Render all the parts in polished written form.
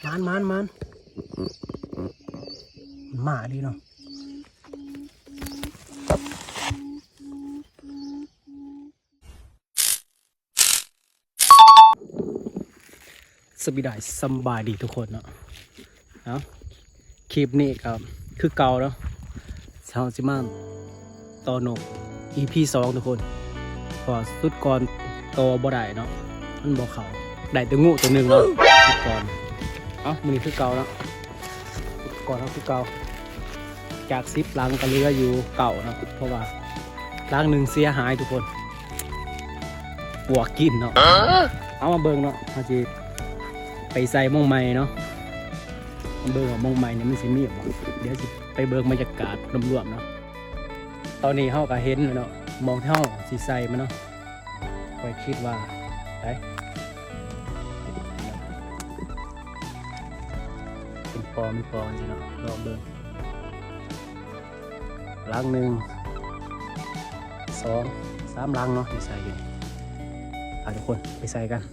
มันมาดีเนาะสบายดีทุกคนเนาะคลิปนี้ครับคือเก่าแล้วชาวซิมานต่อนก EP 2ทุกคนพอสุดก่อนโตบ่ได้เนาะมันบ่เขาได้ตัวงูตัวหนึ่งเนาะสุดก่อนมันนี้คือเก่าแล้วก่อนเขาคือเก่าจาก10 ลังก็เหลืออยู่เก่าเนาะเพราะว่าลังหนึ่งเสียหายทุกคนปวกกินเนาะเอามาเบิ่งเนาะเขาจะไปใส่ม่งไม้เนาะเบิ่งว่ามงใหม่เนี่ยมันสิมีบ่เดี๋ยวสิไปเบิ่งบรรยากาศรวมๆเนาะตอนนี้เฮาก็เห็นแล้วเนาะมองที่เฮาสิใส่มันเนาะค่อยคิดว่าได้เป็นปอสิเนาะลองเบิ่งลังหนึ่ง2 3ลังเนาะที่ใส่อยู่ทุกคนไปใส่กัน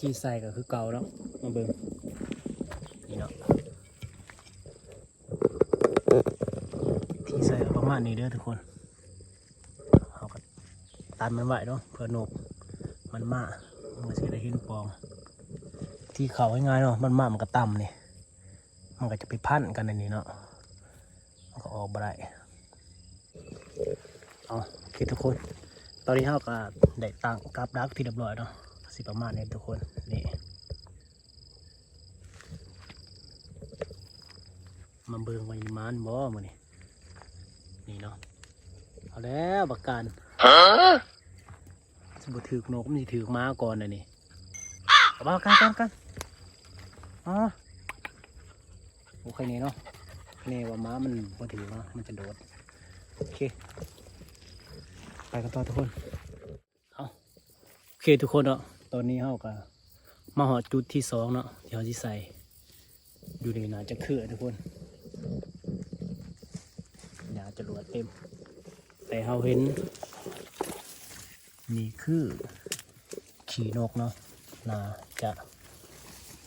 ที่ใส่ก็คือเก่าแล้วมาเบิ่งนี่เนาะที่ใส่ก็ประมาณนี้เด้อทุกคนเอาก็ตัดมันไว้เนาะเพื่อนกมันมามันจะได้เห็นปองที่เขาง่ายๆเนาะมันมามันก็ต่ำนี่มันก็จะไปพันกันในนี้เนาะมันก็ออกบ่ได้โอเคทุกคนตอนนี้เราก็ได้ตั้งกับดักที่เรียบร้อยเนาะสิประมาณนี้ทุกคนนี่มาเบิ่งไว้มันบ่มื้อนี่เนาะเอาแล้วบักการสิบ่ถือนกมันสิถือม้าก่อนน่ะนี่เอาบ่กันโอเคนี่เนาะนี่ว่าม้ามันบ่ถือเนาะมันจะโดดโอเคไปกันต่อทุกคนโอเคทุกคนเนาะตอนนี้เฮาก็มาหอดจุดที่2เนาะที่เฮาสิใส่อยู่นี่น่าจะคือทุกคนน่าจะรวดเต็มแต่เฮาเห็นนี่คือขี่นกเนาะน่าจะ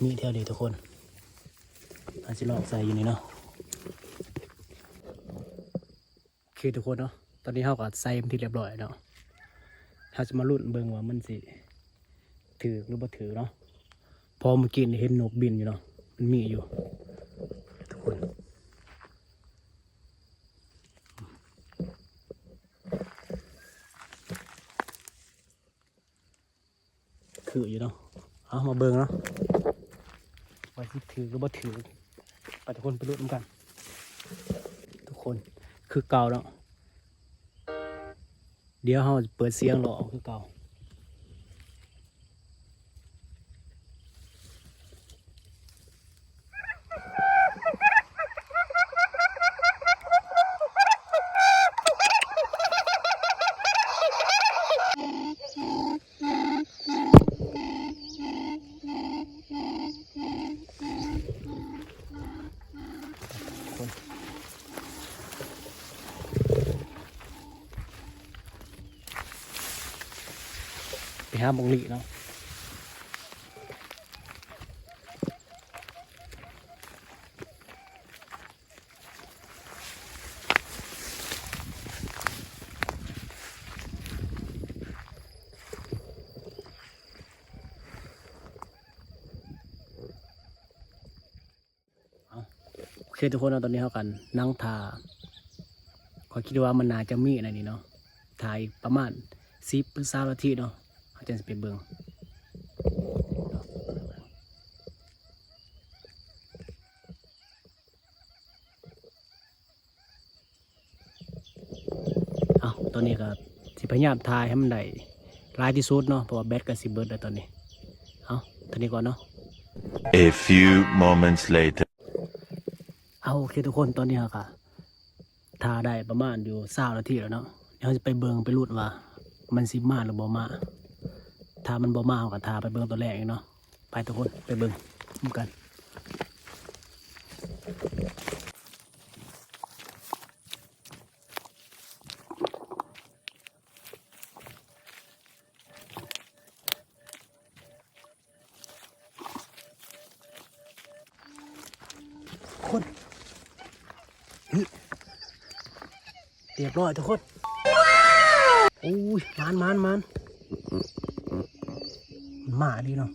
มีแถวนี้ทุกคนอาจจะลองใส่อยู่นี่เนาะโอเคทุกคนเนาะตอนนี้เฮาก็ใส่เป็นที่เรียบร้อยเนาะเฮาจะมาลุ้นเบิ่งว่ามันสิถือหรือบ่ถือเนาะพอเมื่อกี้เห็นนกบินอยู่เนาะมันมีอยู่ทุกคนคืออยู่เนาะเอามาเบิ่งเนาะว่าสิถือหรือบ่ถือไปทุกคนไปลุ้นกันทุกคนคือเก่าเนาะเดี๋ยวเฮาจะเปิดเสียงรอคือเก่าไปหาบังหลีเนาะโอเคทุกคนตอนนี้เท่ากันนั่งทาขอคิดว่ามันน่าจะมีอะไรนี่เนาะถ่ายประมาณ10 หรือ 20 นาทีเนาะอาจารย์จะไปเบิ่งตอนนี้ก็สิพยายามถ่ายให้มันได้ หลายที่สุดเนาะเพราะว่าแบตก็สิเบิดแล้วตอนนี้เอาตอนนี้ก่อนเนาะ A few moments later. เอาโอเคทุกคนตอนนี้ค่ะทาได้ประมาณอยู่20 นาทีแล้วเนาะเดี๋ยวเราจะไปเบิงไปรูดว่ามันสิมาหรือบ่มาถ้ามันบ่มาเราก็ทาไปเบิงตัวแรกเนาะไปทุกคนไปเบิงร่วมกันคนนี่เรียบร้อยทุกคนโอ้ยมันมาดีเนาะ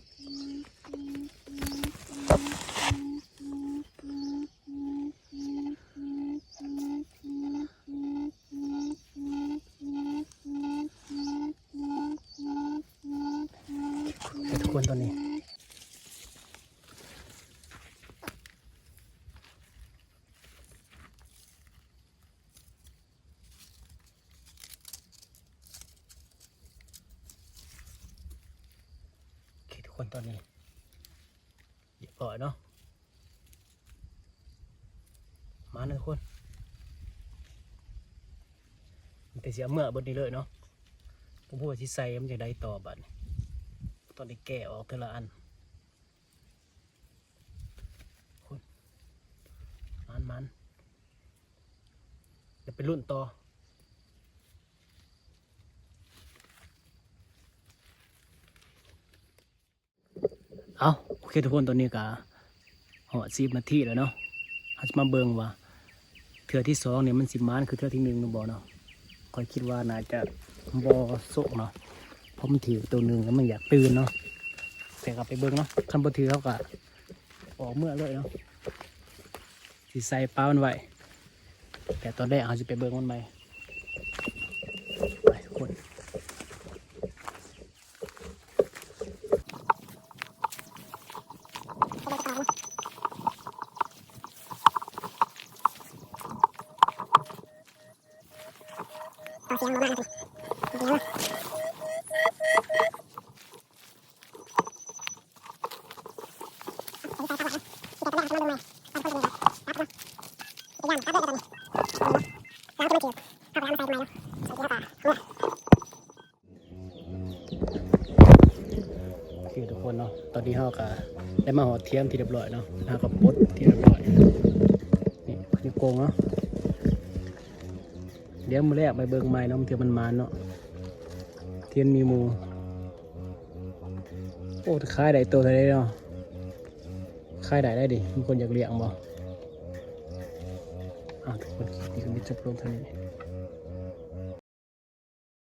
ทุกคนตอนนี้ทุกคนตอนนี้เรียบร้อยเนาะมานะทุกคนมันแต่เสียเมื่อบนนี้เลยเนาะผมพูดว่าที่ใส่มันจะได้ต่อบัดนี้ตอนนี้แกะออกทีละอันคนมันเดี๋ยวไปรุ่นต่อเอาโอเคทุกคนตอนนี้ก็10 นาทีแล้วเนาะเราจะมาเบิ่งว่าเทือที่2เนี่ยมันสิมานคือเทือที่1นึงบ่เนาะคอยคิดว่าน่าจะบ่สุกเนาะเพราะมันถือตัวหนึ่งแล้วมันอยากตื่นเนาะแต่ก็ไปเบิ่งเนาะคันบ่ถือเขาก็ออกเมื่อเลยเนาะสิใส่ปลามันไว้แต่ตอนแรกเราจะไปเบิ่งมันใหม่ไปทุกคน โอเคทุกคนเนาะตอนนี้เราก็ได้มาหอดเทียมที่เรียบร้อยเนาะแล้วก็ปลดที่เรียบร้อยนี่นิ้วโกงเนาะเดี๋ยวมือแรกไปเบิ่งไม้เนาะมันเทียมมันมานเนาะเทียนมีหมูโอ้คล้ายได้ตัวอะไรเนาะคล้ายได้ดิมีคนอยากเลี้ยงบ่ทุกคนนี่ก็มีจบลงเท่านี้